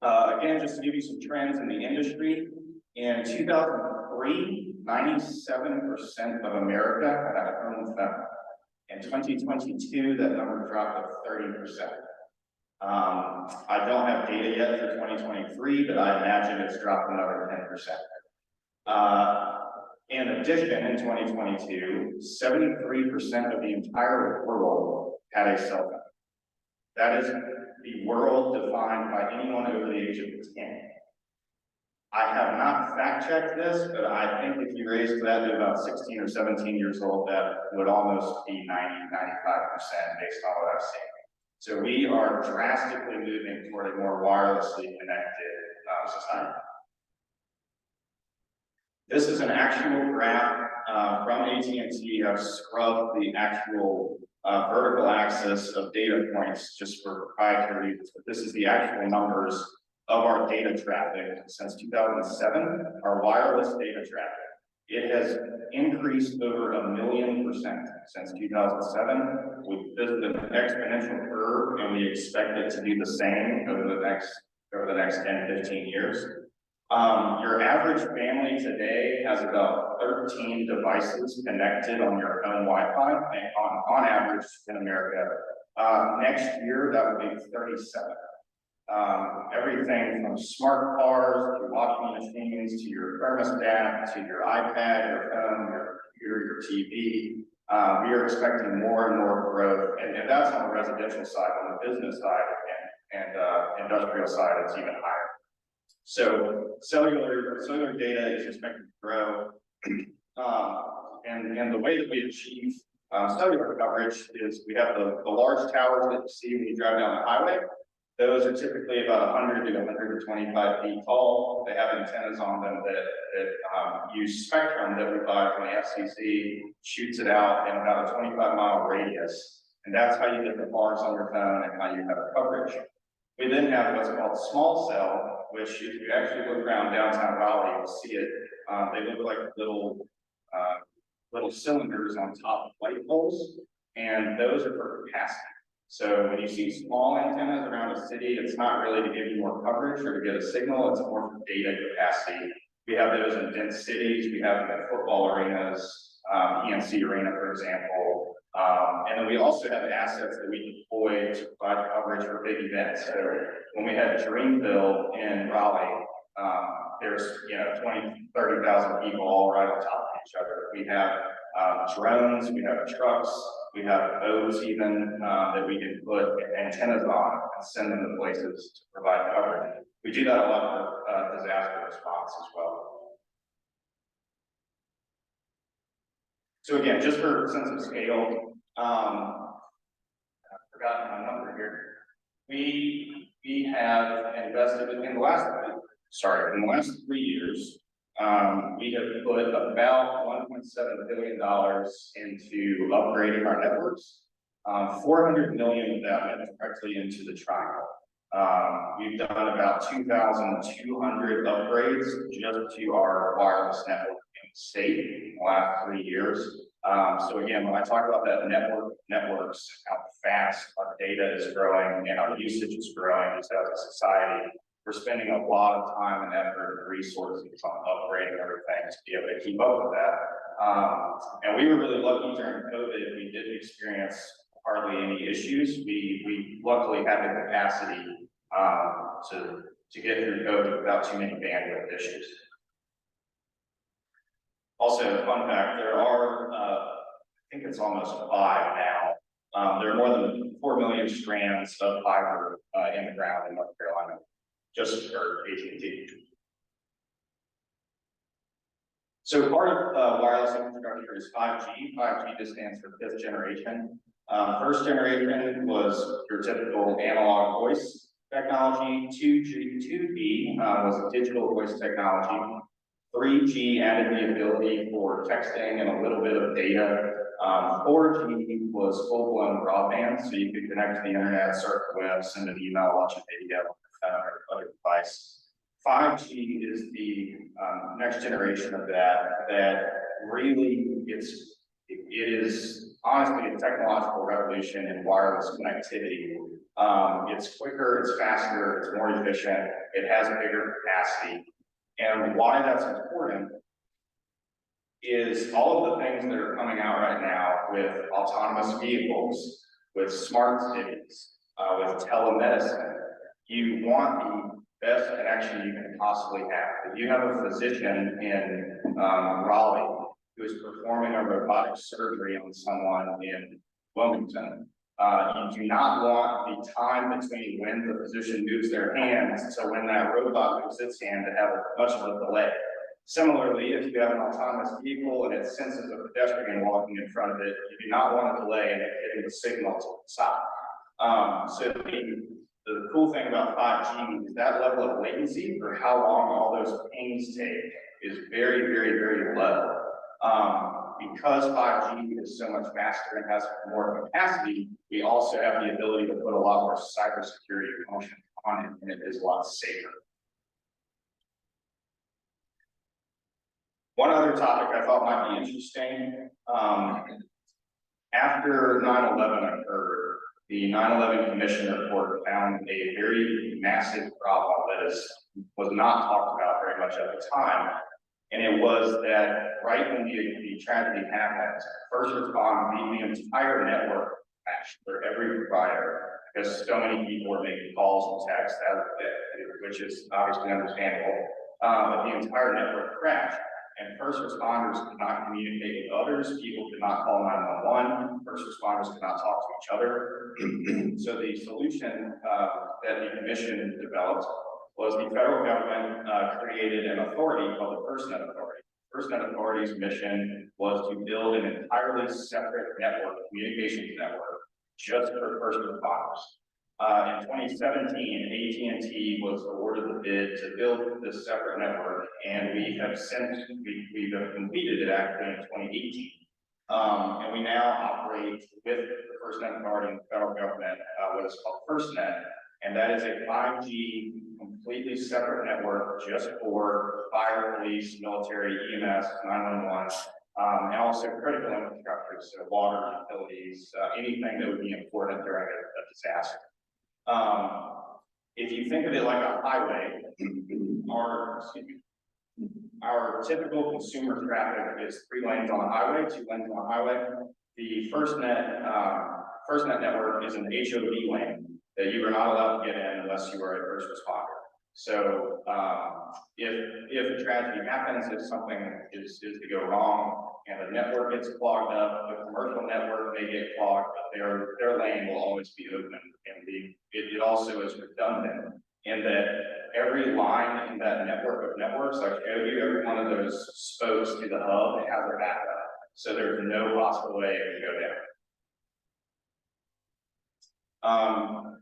Again, just to give you some trends in the industry, in 2003, 97% of America had a home phone. In 2022, that number dropped to 30%. I don't have data yet for 2023, but I imagine it's dropped another 10%. In addition, in 2022, 73% of the entire world had a cell phone. That is the world defined by anyone over the age of 10. I have not fact checked this, but I think if you raise that to about 16 or 17 years old, that would almost be 90, 95% based on what I've seen. So we are drastically moving toward a more wirelessly connected society. This is an actual graph from AT&T. I've scrubbed the actual vertical axis of data points just for proprietary reasons, but this is the actual numbers of our data traffic since 2007, our wireless data traffic. It has increased over 1,000,000% since 2007. This is an exponential curve, and we expect it to do the same over the next 10, 15 years. Your average family today has about 13 devices connected on your home Wi-Fi, on average in America. Next year, that would be 37. Everything from smart cars to washing machines to your thermostat to your iPad, your phone, your computer, your TV. We are expecting more and more growth, and that's on the residential side. On the business side and industrial side, it's even higher. So cellular data is expected to grow, and the way that we achieve cellular coverage is we have the large towers that you see when you drive down the highway. Those are typically about 100 to 125 feet tall. They have antennas on them that use spectrum that we buy from the FCC, shoots it out in about a 25-mile radius. And that's how you get the bars on your phone and how you have coverage. We then have what's called small cell, which if you actually look around downtown Raleigh, you'll see it. They look like little cylinders on top of light poles, and those are for capacity. So when you see small antennas around a city, it's not really to give you more coverage or to get a signal, it's more for data capacity. We have those in dense cities, we have them in football arenas, PNC Arena, for example. And then we also have assets that we deploy to provide coverage for big events. So when we had Dreamville in Raleigh, there's 20, 30,000 people all right on top of each other. We have drones, we have trucks, we have boats even that we can put antennas on and send them to places to provide coverage. We do that a lot for disaster response as well. So again, just for a sense of scale, I've forgotten my number here. We have invested in the last 3 years. We have put about $1.7 billion into upgrading our networks. 400 million of that went directly into the triangle. We've done about 2,200 upgrades just to our wireless network in the state in the last 3 years. So again, when I talk about that networks, how fast our data is growing and our usage is growing just as a society, we're spending a lot of time and effort and resources on upgrading everything to be able to keep up with that. And we were really lucky during COVID. We didn't experience hardly any issues. We luckily had the capacity to get through COVID without too many bandwidth issues. Also, fun fact, there are, I think it's almost 5 now. There are more than 4 million strands of fiber in the ground in North Carolina, just for AT&T. So part of wireless infrastructure is 5G. 5G just stands for 5th generation. First generation was your typical analog voice technology. 2G was digital voice technology. 3G added the ability for texting and a little bit of data. 4G was full-blown broadband, so you could connect to the internet, surf the web, send an email, watch a video on your phone or other device. 5G is the next generation of that really it is honestly a technological revolution in wireless connectivity. It's quicker, it's faster, it's more efficient, it has bigger capacity. And why that's important is all of the things that are coming out right now with autonomous vehicles, with smart cities, with telemedicine. You want the best connection you can possibly have. If you have a physician in Raleigh who is performing a robotic surgery on someone in Wilmington, you do not want the time between when the physician moves their hands to when that robot moves its hand to have much of a delay. Similarly, if you have an autonomous vehicle and it senses a pedestrian walking in front of it, you do not want a delay in it hitting the signal to stop. So the cool thing about 5G is that level of latency for how long all those pings take is very, very, very low. Because 5G is so much faster and has more capacity, we also have the ability to put a lot more cybersecurity function on it, and it is a lot safer. One other topic I thought might be interesting, after 9/11 occurred, the 9/11 Commission report found a very massive problem that was not talked about very much at the time. And it was that right when the tragedy happened, first responders, the entire network crashed for every provider, because so many people were making calls and texts, which is obviously understandable. But the entire network crashed, and first responders could not communicate with others. People could not call 911. First responders could not talk to each other. So the solution that the commission developed was the federal government created an authority called the FirstNet Authority. FirstNet Authority's mission was to build an entirely separate network, communications network, just for first responders. In 2017, AT&T was awarded the bid to build this separate network, and we have completed it actually in 2018. And we now operate with the FirstNet Authority and the federal government, what is called FirstNet, and that is a 5G completely separate network just for fire, police, military, EMS, 911, and also critical infrastructure, so water, utilities, anything that would be important during a disaster. If you think of it like a highway, our typical consumer traffic is 3 lanes on a highway, 2 lanes on a highway. The FirstNet network is an HOV lane that you are not allowed to get in unless you are a first responder. So if a tragedy happens, if something is to go wrong and the network gets clogged up, the commercial network may get clogged, but their lane will always be open. And it also is redundant in that every line in that network of networks, I showed you, every one of those spokes to the hub has a backup. So there's no possible way it can go down.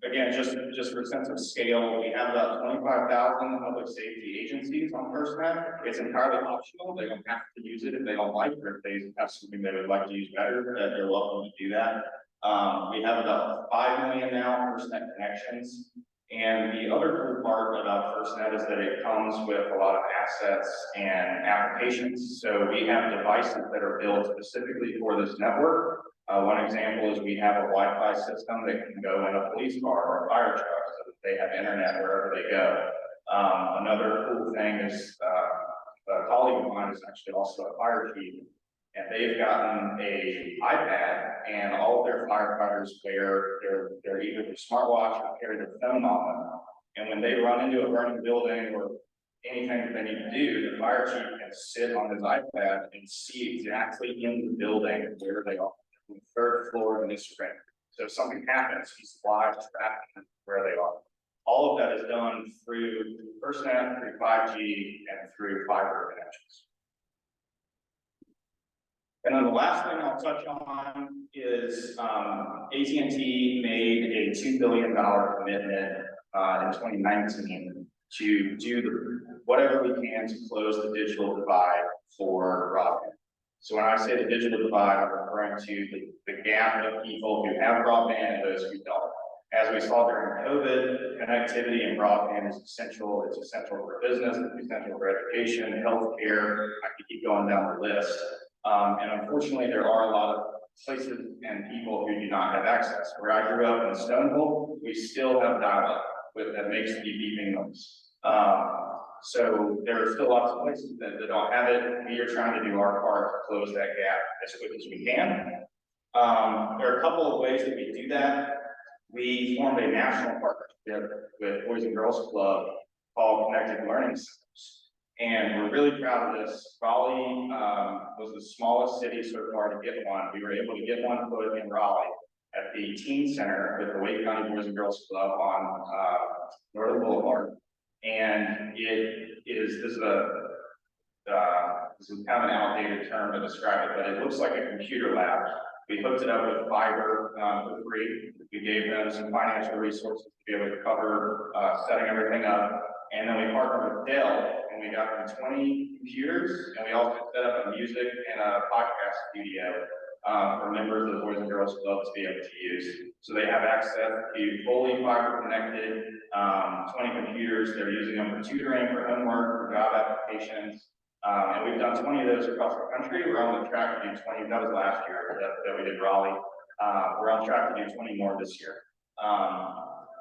Again, just for a sense of scale, we have about 25,000 public safety agencies on FirstNet. It's entirely optional. They don't have to use it if they don't like it, or if they have something they would like to use better, they're welcome to do that. We have about 5 million now FirstNet connections. And the other cool part about FirstNet is that it comes with a lot of assets and applications. So we have devices that are built specifically for this network. One example is we have a Wi-Fi system that can go in a police car or a fire truck so that they have internet wherever they go. Another cool thing is a colleague of mine is actually also a fire chief, and they've gotten a iPad, and all of their firefighters wear their either their smartwatch or carry their phone on them. And when they run into a burning building or anything that they need to do, the fire chief can sit on his iPad and see exactly in the building where they are. The 3rd floor in this ring. So if something happens, he's live tracking where they are. All of that is done through FirstNet, through 5G, and through fiber connections. And then the last thing I'll touch on is AT&T made a $2 billion commitment in 2019 to do whatever we can to close the digital divide for broadband. So when I say the digital divide, I'm referring to the gap of people who have broadband and those who don't. As we saw during COVID, connectivity and broadband is essential. It's essential for business, it's essential for education, healthcare. I could keep going down the list. And unfortunately, there are a lot of places and people who do not have access. Where I grew up in Stoneville, we still have dial-up that makes the beeping noise. So there are still lots of places that don't have it. We are trying to do our part to close that gap as quick as we can. There are a couple of ways that we do that. we formed a national partnership with Boys and Girls Club called Connected Learning Centers. And we're really proud of this. Raleigh was the smallest city so far to get one. We were able to get one put in Raleigh at the Teen Center with the Wake County Boys and Girls Club on Northern Boulevard. And this is kind of an outdated term to describe it, but it looks like a computer lab. We hooked it up with fiber for free. We gave them some financial resources to be able to cover setting everything up. And then we partnered with Dell and we got them 20 computers, and we also set up a music and a podcast studio for members of the Boys and Girls Club to be able to use. So they have access to fully fiber connected 20 computers. They're using them for tutoring, for homework, for job applications. And we've done 20 of those across the country. We're on the track to do 20. That was last year that we did Raleigh. We're on track to do 20 more this year.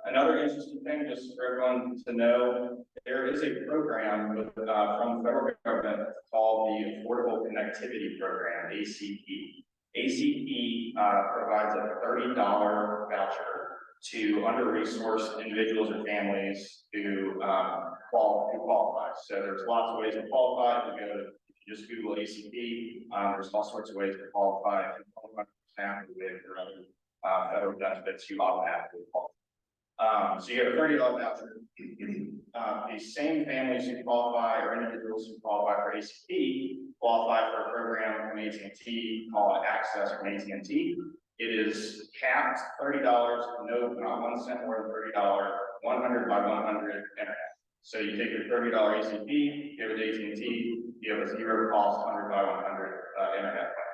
Another interesting thing, just for everyone to know, there is a program from the federal government called the Affordable Connectivity Program, ACT. ACT provides a $30 voucher to under-resourced individuals or families who qualify. So there's lots of ways to qualify. If you just Google ACT, there's all sorts of ways to qualify. If you qualify for SNAP or other federal benefits, you automatically qualify. So you have a $30 voucher. These same families who qualify or individuals who qualify for ACT qualify for a program from AT&T called Access from AT&T. It is capped $30, no, not 1 cent more than $30, 100 by 100 internet. So you take your $30 ACP, give it to AT&T, you have a zero cost 100 by 100 internet plan.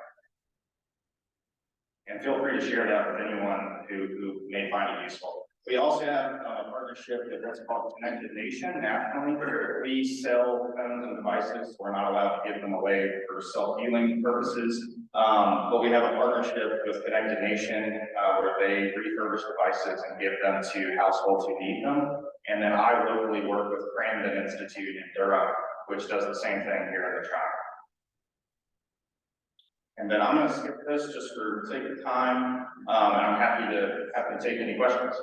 And feel free to share that with anyone who may find it useful. We also have a partnership with what's called Connected Nation nationally. We sell phones and devices. We're not allowed to give them away for self-healing purposes. But we have a partnership with Connected Nation where they refurbish devices and give them to households who need them. And then I locally work with Crandon Institute in Durham, which does the same thing here in the tribe. And then I'm going to skip this just for sake of time. And I'm happy to take any questions.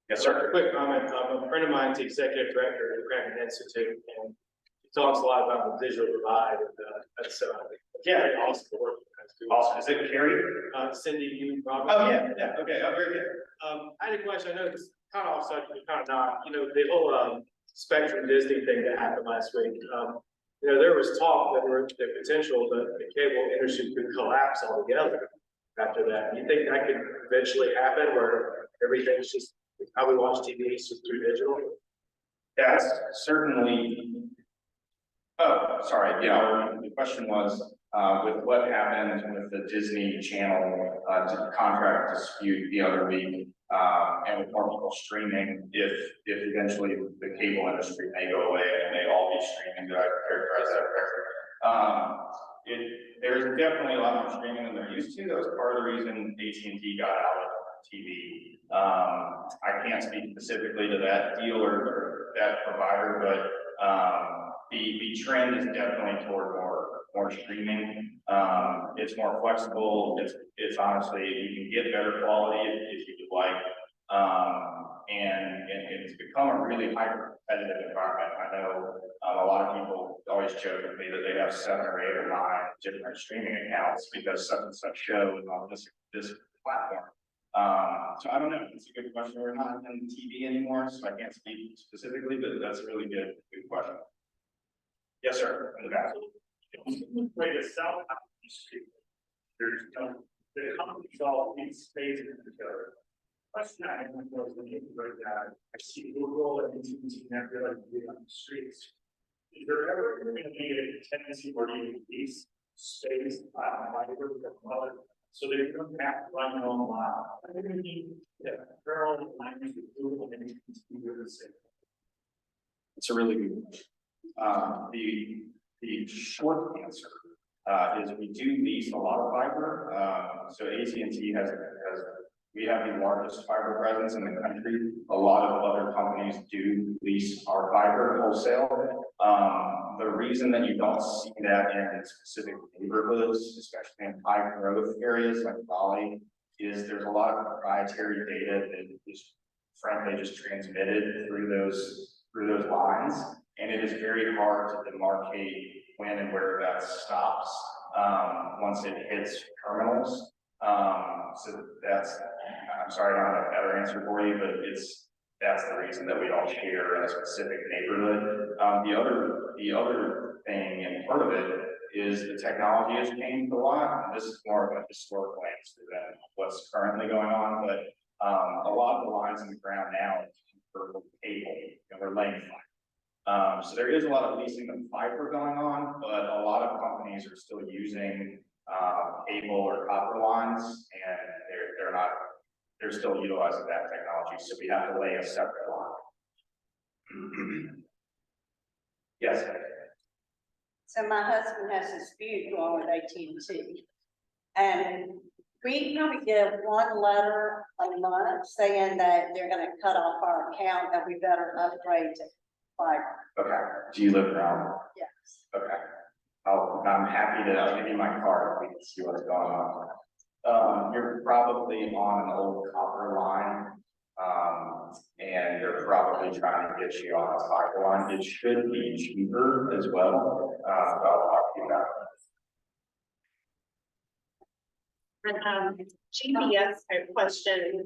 Yes, sir. Quick comment. A friend of mine is the executive director of the Crandon Institute, and he talks a lot about the digital divide. And that's very awesome work. Awesome. Is it Carrie? Cindy, you probably. Oh yeah. Okay. Oh, very good. I had a question. I know it's kind of off subject, but kind of not. You know, the whole Spectrum Disney thing that happened last week. You know, there was talk that the potential that the cable industry could collapse altogether after that. Do you think that could eventually happen, where everything's just how we watch TV is just through digital? That's certainly. Oh, sorry. Yeah, the question was with what happened with the Disney Channel contract dispute the other week, and with more people streaming, if eventually the cable industry may go away and they all be streaming. Did I characterize that correctly? There's definitely a lot more streaming than there used to. That was part of the reason AT&T got out of TV. I can't speak specifically to that deal or that provider, but the trend is definitely toward more streaming. It's more flexible. It's honestly, you can get better quality if you would like. And it's become a really hyper competitive environment. I know a lot of people always joke with me that they have 7 or 8 or 9 different streaming accounts because such and such show is on this platform. So I don't know. It's a good question. We're not in TV anymore, so I can't speak specifically, but that's a really good question. Yes, sir. In the back. Way to sell there's the companies all these spaces together. Question I have was when you write that I see Google and AT&T and they're like on the streets. Is there ever going to be a tendency where you lease space so they don't have to run their own line? I think their own line with Google and AT&T do the same. It's a really good question. The short answer is we do lease a lot of fiber. So AT&T has we have the largest fiber presence in the country. A lot of other companies do lease our fiber wholesale. The reason that you don't see that in specific neighborhoods, especially in high growth areas like Raleigh, is there's a lot of proprietary data that is frankly just transmitted through those lines. And it is very hard to demarcate when and where that stops, once it hits terminals. So that's, I'm sorry, I don't have a better answer for you, but that's the reason that we don't share in a specific neighborhood. The other thing, and part of it, is the technology has changed a lot. And this is more of a historical answer than what's currently going on, but a lot of the lines in the ground now are for cable, and we're laying fiber. So there is a lot of leasing of fiber going on, but a lot of companies are still using cable or copper lines, and they're still utilizing that technology. So we have to lay a separate line. Yes. So my husband has a dispute going with AT&T. And we probably get one letter a month saying that they're gonna cut off our account, that we better upgrade to fiber. Okay. Do you live around? Yes. Okay. I'm happy to, I'll give you my card. We can see what's going on. You're probably on an old copper line. And they're probably trying to get you on a fiber line. It should be cheaper as well. So I'll talk to you about And, GPS type question,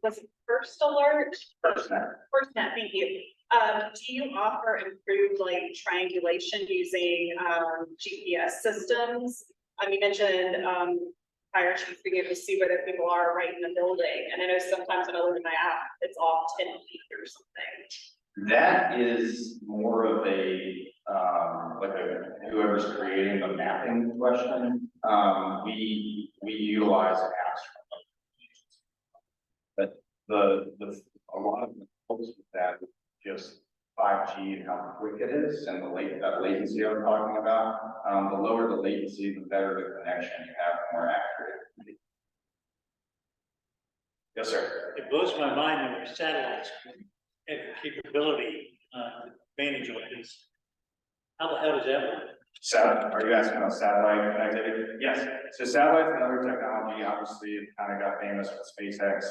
was it First Alert? FirstNet, thank you. Do you offer improved like triangulation using, GPS systems? You mentioned, fire chief being able to see whether people are right in the building. And I know sometimes when I look at my app, it's off 10 feet or something. that is more of a, whoever's creating the mapping question. We utilize apps. But a lot of the focus with that is just 5G and how quick it is, and that latency I'm talking about. The lower the latency, the better the connection you have, more accurate. Yes, sir. It blows my mind when your satellites have the capability, advantage of this. How the hell does that work? Are you asking about satellite connectivity? Yes. So satellite's another technology. Obviously, it kind of got famous with SpaceX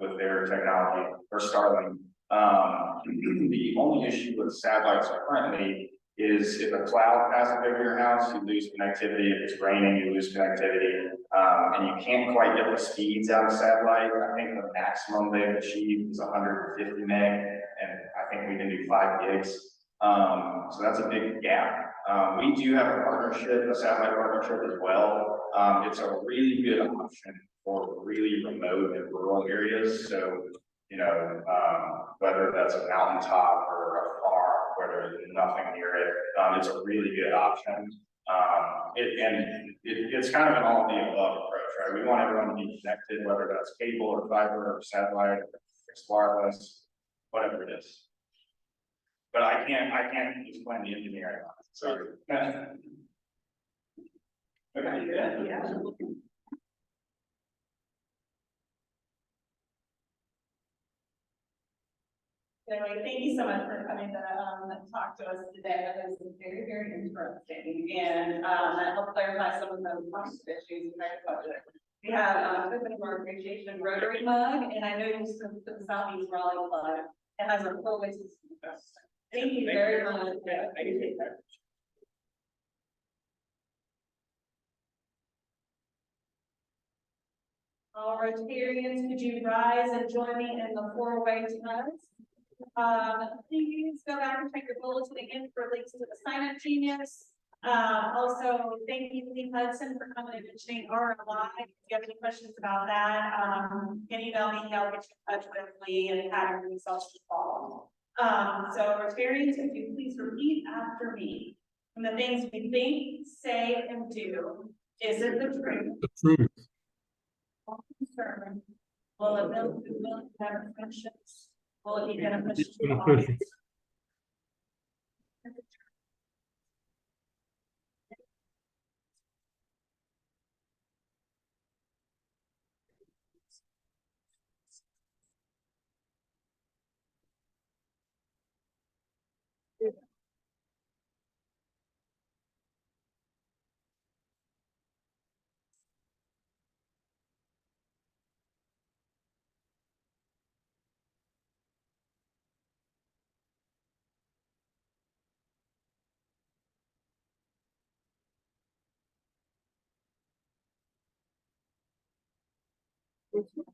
with their technology, or Starlink. The only issue with satellites currently is if a cloud passes over your house, you lose connectivity. If it's raining, you lose connectivity. And you can't quite get the speeds out of satellite. I think the maximum they've achieved is 150 meg, and I think we can do 5 gigs. So that's a big gap. We do have a partnership, a satellite partnership as well. It's a really good option for really remote and rural areas. So, you know, whether that's a mountaintop or a farm where there's nothing near it, it's a really good option. It's kind of an all of the above approach, right? We want everyone to be connected, whether that's cable or fiber or satellite or fixed wireless, whatever it is. But I can't explain the engineering. Sorry. Okay. Yeah. Anyway, thank you so much for coming to talk to us today. That was very, very interesting, and that helped clarify some of the issues in my budget. We have open more appreciation Rotary mug, and I know you just put the Southeast Raleigh plug. It has a full way to. Thank you very much. Yeah, I can take that. All Rotarians, could you rise and join me in the 4-way tonight? Please go back and check your bulletin again for links to the sign-up genius. Also, thank you, Lee Hudson, for coming and mentioning ROI. If you have any questions about that, you can email me, I'll get you in touch with Lee and have your results to follow. So Rotarians, if you please repeat after me. And the things we think, say, and do, is it the truth? The truth. Concern. Will it build better friendships? Will it be beneficial to all? Beneficial. Thank you.